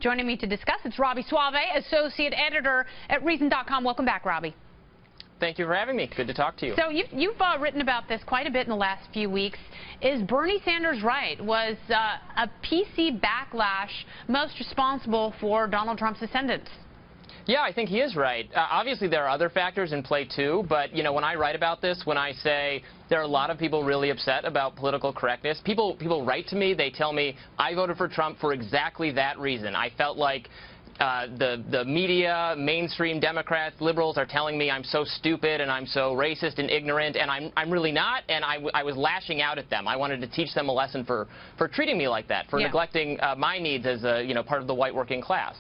Joining me to discuss, it's Robby Soave, associate editor at Reason.com. Welcome back, Robby. Thank you for having me. Good to talk to you. So you've written about this quite a bit in the last few weeks. Is Bernie Sanders right? Was a PC backlash most responsible for Donald Trump's ascendance? Yeah, I think he is right. Obviously, there are other factors in play, too. But, you know, when I write about this, when I say there are a lot of people really upset about political correctness, people write to me. They tell me, I voted for Trump for exactly that reason. I felt like the media, mainstream Democrats, liberals are telling me I'm so stupid and I'm so racist and ignorant, and I'm really not, and I was lashing out at them. I wanted to teach them a lesson for treating me like that, for neglecting my needs as a part of the white working class.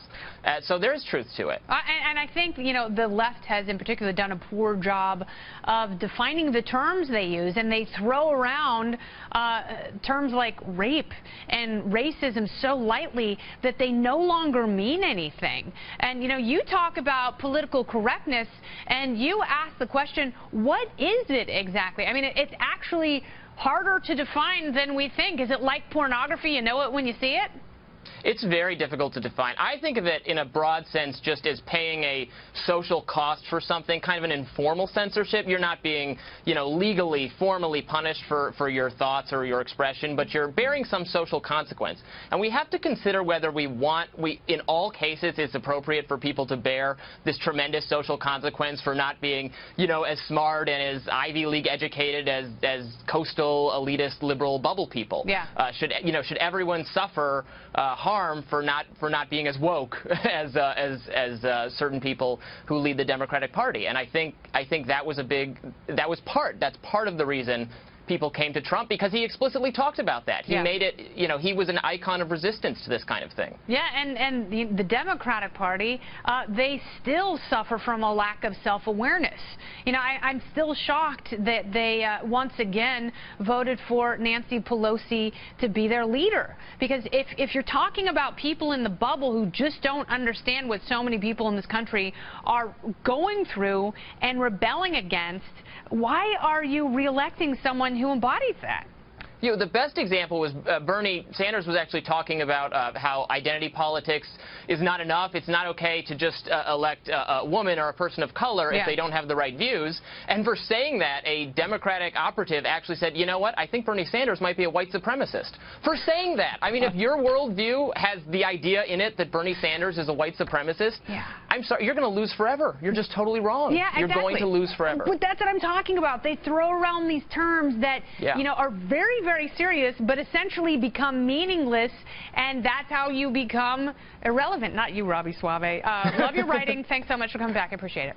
So there is truth to it. And I think the left has in particular done a poor job of defining the terms they use, and they throw around terms like rape and racism so lightly that they no longer mean anything. And you talk about political correctness, and you ask the question, what is it exactly? I mean, it's actually harder to define than we think. Is it like pornography? You know it when you see it? It's very difficult to define. I think of it in a broad sense just as paying a social cost for something, kind of an informal censorship. You're not being, legally, formally punished for your thoughts or your expression, but you're bearing some social consequence. And we have to consider whether in all cases, it's appropriate for people to bear this tremendous social consequence for not being, as smart and as Ivy League educated as coastal, elitist, liberal bubble people. Yeah. Should everyone suffer harm for not being as woke as certain people who lead the Democratic Party? And I think that's part of the reason people came to Trump, because he explicitly talked about that. He made it, he was an icon of resistance to this kind of thing. Yeah, and the Democratic Party, they still suffer from a lack of self-awareness. I'm still shocked that they once again voted for Nancy Pelosi to be their leader. Because if you're talking about people in the bubble who just don't understand what so many people in this country are going through and rebelling against, why are you reelecting someone who embodies that? The best example was Bernie Sanders was actually talking about how identity politics is not enough. It's not okay to just elect a woman or a person of color if they don't have the right views. And for saying that, a Democratic operative actually said, you know what, I think Bernie Sanders might be a white supremacist. For saying that. I mean, if your worldview has the idea in it that Bernie Sanders is a white supremacist, I'm sorry, you're going to lose forever. You're just totally wrong. Yeah, exactly. You're going to lose forever. But that's what I'm talking about. They throw around these terms that, are very, very serious, but essentially become meaningless, and that's how you become irrelevant. Not you, Robby Soave. Love your writing. Thanks so much for coming back. I appreciate it.